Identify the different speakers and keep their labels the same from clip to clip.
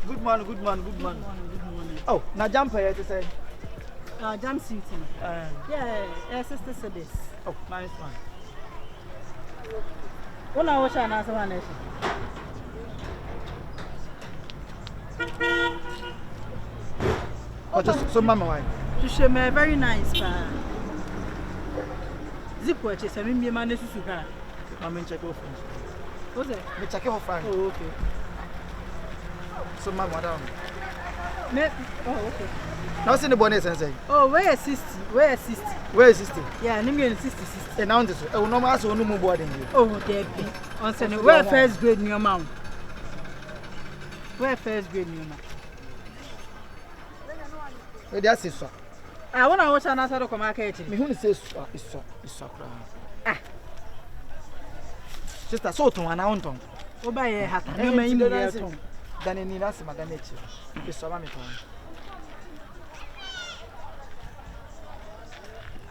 Speaker 1: Good morning. Good morning. Oh, now jumper here to say.
Speaker 2: Jam city. Yeah, sister said this.
Speaker 1: Oh, nice one.
Speaker 2: When I watch another one nation.
Speaker 1: Oh, just so mama why?
Speaker 2: To show me very nice pa. Zip watch is a me man is sugar.
Speaker 1: I'm in check your phone.
Speaker 2: What's it?
Speaker 1: Me check your phone.
Speaker 2: Oh, okay.
Speaker 1: So mama down.
Speaker 2: Oh, okay.
Speaker 1: Now see the bonnet and say.
Speaker 2: Oh, where 60? Where 60?
Speaker 1: Where is 60?
Speaker 2: Yeah, name 60.
Speaker 1: And now this. Oh, no matter no more boarding you.
Speaker 2: Oh, there be. On Sunday, where first grade in your mount? Where first grade in your mount?
Speaker 1: Where that's it, sir.
Speaker 2: I want to watch another come market.
Speaker 1: Me who says it's so. Ah. Just a sort of an aunt.
Speaker 2: Oh, by a hat. No man,
Speaker 1: then in the last madame. It's so many times.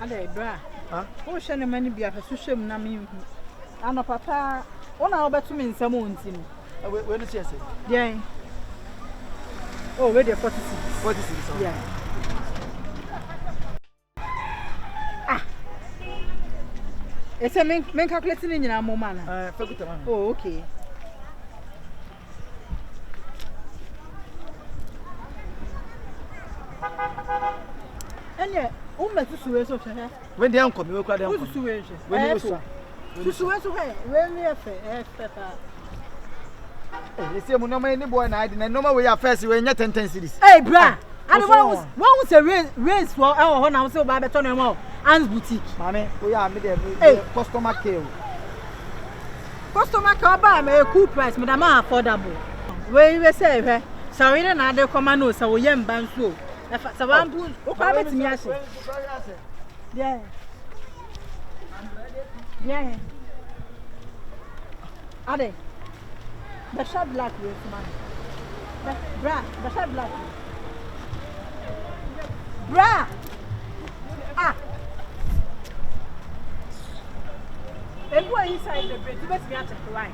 Speaker 2: Ade bra. Wo hwe ne mani bia fesuhwem na me hu. Ano papa, wona wo betu me nsam onti no.
Speaker 1: We no see say.
Speaker 2: Yeah. Oh, we dey 46.
Speaker 1: 46.
Speaker 2: Yeah. Ah. Ese men calculate ni nyina mo ma na.
Speaker 1: Fakuta ma.
Speaker 2: Oh, okay. Anya Uma susuwe so hwe.
Speaker 1: When dey anko me we kwa dey anko.
Speaker 2: Susuwe hwe.
Speaker 1: When you so.
Speaker 2: Susuwe so hwe. When you efe pa.
Speaker 1: Eh, say mo no man ni boy na ide na normal we affairs we nya 10 series.
Speaker 2: Hey bra. And one say raise for e ho na so ba beto no mo. Ans boutique.
Speaker 1: Mame, we are me there customer care.
Speaker 2: Customer care ba me cool price me da ma affordable. We say hwe. Sorry na ade koma no say wo yem ban so. So one put what bet me ase. Yeah. Yeah. Ade. The shop black with man. Bra, the shop black. Bra. Ah. And go inside the bed. You better be at the wine.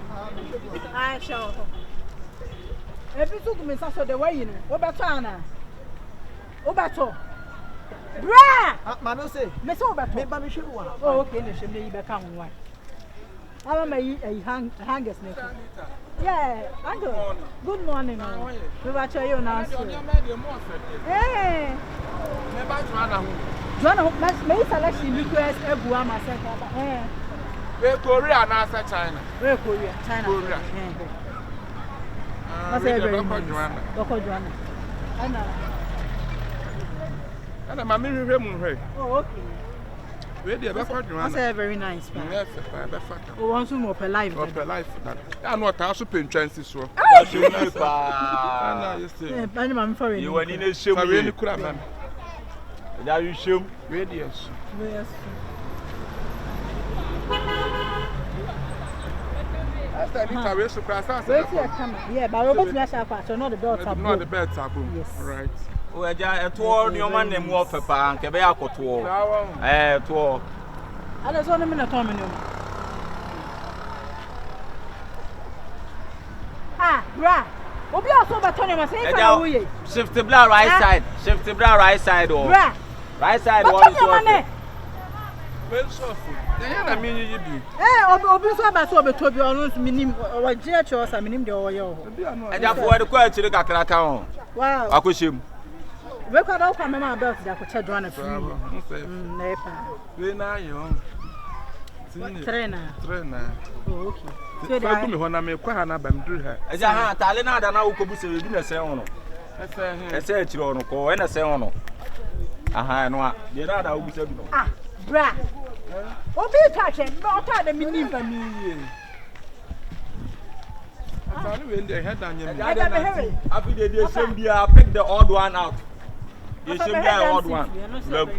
Speaker 2: I shall. Every two minutes after the way you know. What about Anna? Obato. Bra!
Speaker 1: Mama say.
Speaker 2: Me so obato.
Speaker 1: Me ba me hwe wa.
Speaker 2: Oh, okay, le shemle yi be ka ho wan. Aba me hangers ne. Yeah, uncle. Good morning. We ba cho you now. Eh.
Speaker 3: Me ba Joanna ho.
Speaker 2: Joanna, me selection request egu ama se ka ba. Eh.
Speaker 3: We Korea na asa China.
Speaker 2: We Korea, China.
Speaker 3: Korea.
Speaker 2: What's every
Speaker 3: Joanna.
Speaker 2: Doko Joanna.
Speaker 3: And I'm hwe mu hwe.
Speaker 2: Oh, okay.
Speaker 3: We dey be kwa Joanna.
Speaker 2: That's very nice.
Speaker 3: Yes, be fata.
Speaker 2: Oh, want some more per life.
Speaker 3: Per life that. Ya no ta so pentwansi so.
Speaker 4: Ya shemu pa.
Speaker 3: Ana yes.
Speaker 2: Eh, bani ma me for
Speaker 4: You wani na shemu.
Speaker 3: Fa we ni kura man.
Speaker 4: Ya you shemu.
Speaker 3: We dey yes.
Speaker 2: Yes.
Speaker 3: After the car we so class as.
Speaker 2: Wait here come. Yeah, but Robert na sha pa, so not the belt tab.
Speaker 3: Not the belt tab.
Speaker 2: Yes.
Speaker 3: Right.
Speaker 4: O eja eto ni o ma na mu ofe pa nke be yakoto. To.
Speaker 2: Ada so na me na to me no. Ah, bra. Obi aso ba to ni ma say fa wo ye.
Speaker 4: Shift the bra right side. Shift the bra right side o.
Speaker 2: Bra.
Speaker 4: Right side what is your?
Speaker 3: Well so food. Then na me yi bi.
Speaker 2: Obi so ba so obeto bi onu minim o gire cho sa minim de o ye o.
Speaker 4: Eja fo de kwa chiri kakra ka ho.
Speaker 2: Wow.
Speaker 4: Akoshem.
Speaker 2: We kwa da kwa me ma belt da ko che do na free. Na pa.
Speaker 3: We na yo.
Speaker 2: Trainer. Oh, okay.
Speaker 3: So da me ho na me kwa ha na ba mduru ha.
Speaker 4: Eja ha tale na ada na ukobu se bi na se ho no. Ese chiri ono ko e na se ho no. Aha no a. De na ada ubu se bi no.
Speaker 2: Ah, bra. Obi touch it, but I the minim pa mi.
Speaker 3: I we dey head down here.
Speaker 4: After they same dia pick the odd one out. They same dia odd one. Look.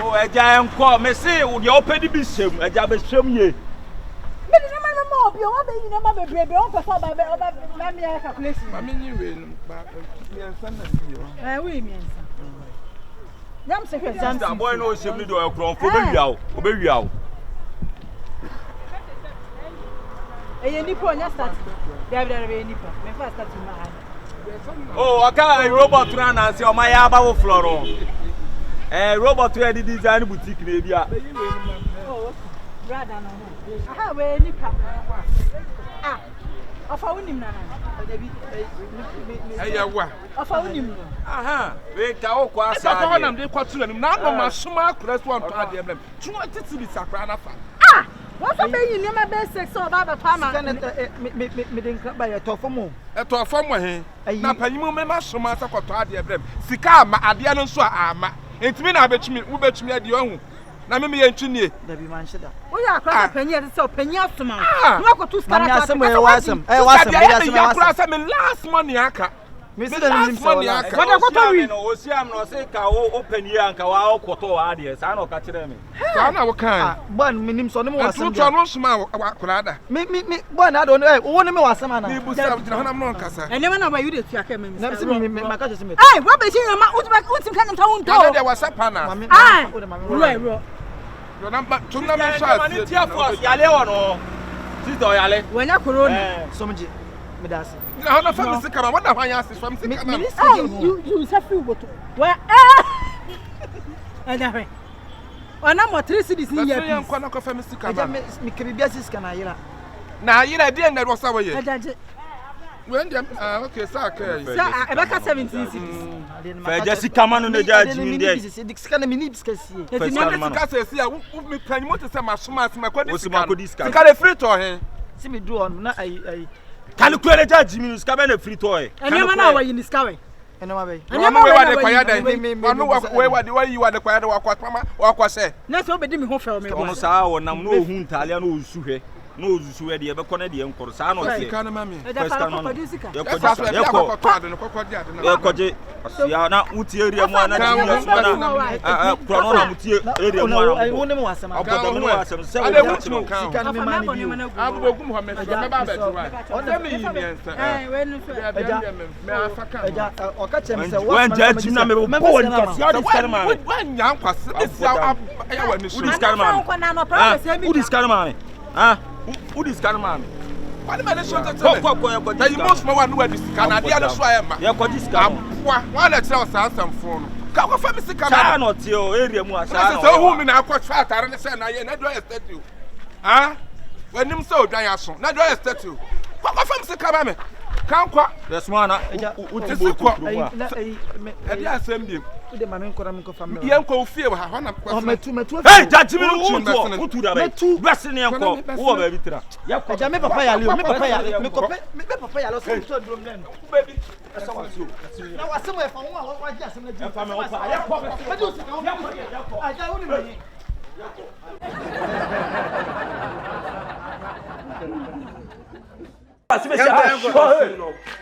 Speaker 4: Oh, eja enko me say wo de opedi bi sem, eja be sem ye.
Speaker 2: Me dey na ma obi o be yi na ma bebrebe o pesa ba be oba na me calculation.
Speaker 3: Ma me nyi we no ba me ensan na bi yo.
Speaker 2: We me ensan. Jam se hwe jam.
Speaker 4: Sister boy no shame ni do ekron fo be wiawo.
Speaker 2: Eye nipo onya start. There be nipo. Me first start ma ha.
Speaker 4: Oh, aka robot na na se o ma ya ba wo floro. Robot we di design boutique na bia.
Speaker 2: Oh, brother no ho. Aha we nipa. Ah. Ofa wonim na na. Odabi.
Speaker 3: Eyewa.
Speaker 2: Ofa wonim no.
Speaker 4: Aha, we ka wo kwa
Speaker 3: Sa
Speaker 4: sa.
Speaker 3: ko na me kwatu na na no ma soma akura so anto ade blem. Tuma titi bi sakra na fa.
Speaker 2: Ah! What for be you my best sex or baba pama?
Speaker 1: Me den ba ya to fom.
Speaker 3: E to fam he. Na panyimu me ma soma sakoto ade blem. Sika ama ade no so ama. Entimi na abetumi wo betumi ade ohu. Na me ye ntwinie.
Speaker 1: Da bi man shida.
Speaker 2: Wo ya akra panyi ade se panyi asoma. No ko tu skara
Speaker 1: ta. Wasam wasam
Speaker 3: ya akra sa me last money aka.
Speaker 1: Me see them nim so.
Speaker 2: What ko wi?
Speaker 4: No osiam no se ka wo open here anka wa okoto ade sa na o ka kire me.
Speaker 3: Sa na wo kan.
Speaker 1: Bon me nim so no wasam.
Speaker 3: Tu no soma akra da.
Speaker 1: Me bon ado no wo no me wasam ana.
Speaker 3: Ni bu sa jina hona mo kasa.
Speaker 2: Ene ma na ba you dey tuaka me.
Speaker 1: Na se me maka je se me.
Speaker 2: Hey, what be you ma utim kan nta won to.
Speaker 3: Na dey wasapa na.
Speaker 2: Ah. Ro.
Speaker 3: Yo number tu na me sha.
Speaker 4: Ni tia force yale wono. Sister yale.
Speaker 2: Wanya corona.
Speaker 1: Somje. Me da se.
Speaker 3: Na hona fa me sika ma wada hwan ya se fam sika na.
Speaker 2: You safi uboto. Wa Ada he. Ona mo 3 cities ni ya.
Speaker 3: Ya nkwa na ko fa me sika
Speaker 1: Aja
Speaker 3: ma.
Speaker 1: me kiribia sika na yira.
Speaker 3: Na yira dey na wo sa wo ye.
Speaker 2: Ada je.
Speaker 3: When dem okay sa ka.
Speaker 2: Sa ebeka 17 cities.
Speaker 4: Fa Jessica manu na jaji mi dey.
Speaker 1: Sika na mini sika sie.
Speaker 3: Sika se sia wo me panimo te se ma soma se ma ko di
Speaker 4: sika.
Speaker 3: Sika le free to he.
Speaker 1: Si me do on na ai
Speaker 4: calculate jaji mi sika be na free to he.
Speaker 2: Ene ma na wa yi ni sika we.
Speaker 1: Ene ma be.
Speaker 3: Ene ma we wa de kwaya da. Anu we wa de wa yi wa de kwaya da wa kwa se.
Speaker 2: Na so be di me ho fel me.
Speaker 4: Ono sa wo nam no hu ntalia no osuhwe. No osuhwe de be kone de nkoro sa no se.
Speaker 3: Sika na mami.
Speaker 4: Yekoje ya na uti area mu na ti na suma kro no na muti area mu na.
Speaker 1: Wo ne mo wasam.
Speaker 4: Obodo no wasam se wo
Speaker 1: sika na me ma ni bi.
Speaker 3: Abu gum ho me me ba be to wa. Ona me yi ni ensa.
Speaker 2: We no so.
Speaker 3: Me afaka.
Speaker 1: Eja o ka chem se
Speaker 4: wo jaji na me bo woni ka sia dis karma.
Speaker 3: Wan nya nkwase. Isia ya wa ni so.
Speaker 4: Dis karma. Udis karma. Ah, udis karma.
Speaker 3: Wani ma ne so tete. Ko. Na yimo so wa no wa dis kana dia no so ayema.
Speaker 4: Ye ko dis karma.
Speaker 3: Wa na tire o sa asamfo no. Ka ko fa me sika na.
Speaker 4: Sa no tie o area mu asa.
Speaker 3: So hu mi na akwa fa atare ne se na ye na do estate. Ah? Wanim se odwan aso. Na do estate. Ko fa me sika ba me. Kan kwa.
Speaker 4: Yes man na
Speaker 3: uti sikwa.
Speaker 1: E
Speaker 3: dia asem bi.
Speaker 1: De ma me nkora me ko fa me.
Speaker 3: Ye nkwa ofie wa ha na kwa.
Speaker 1: O metu.
Speaker 4: Hey, jaji mi utu da be. Best ne enko. Wo ba bi tra.
Speaker 1: Eja me papa ya le o. Me papa ya le. Me papa ya le so so drum nem.
Speaker 4: Baby. Asa wa so.
Speaker 1: Na wasem e fa wo a wa ji asem na ji.
Speaker 4: Fa me wo fa. Ya ko.
Speaker 1: Me do sika wo. Aja wo ni me.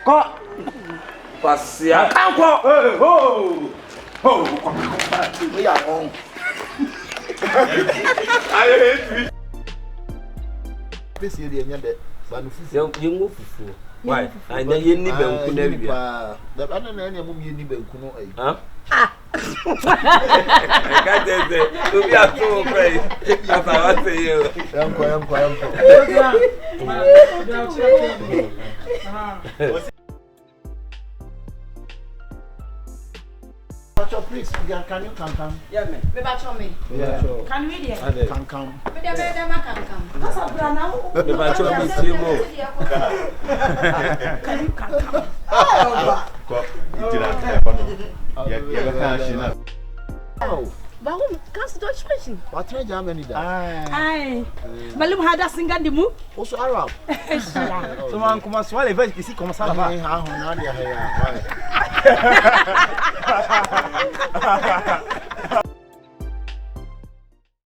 Speaker 4: Ko passia kanko ho
Speaker 1: We are on. This year the nyande ba no fufu.
Speaker 5: Ye ngo fufu. Why? I na ye ni banku na bia.
Speaker 1: Da ana na na mum ye ni banku no ai.
Speaker 5: Ha? Ka tete. Tu bia tu pray. Asa wa se yo.
Speaker 1: Yanko. Please, can you come?
Speaker 5: Yeah, man.
Speaker 2: Me ba cho me.
Speaker 1: Yeah.
Speaker 2: Can we there?
Speaker 1: Come.
Speaker 2: Me de ma come. Asa bra na wo.
Speaker 5: Me ba cho me tie mo.
Speaker 2: Can you come?
Speaker 6: Ko itira ya ka shina.
Speaker 1: Oh.
Speaker 2: Warum kannst du Deutsch sprechen?
Speaker 1: What try Germany da?
Speaker 2: Ai. Malum hada singa dimu?
Speaker 1: Also Arab.
Speaker 4: so man comment soit les vaches ici comment ça va?
Speaker 1: Ha ho na dia ha ya.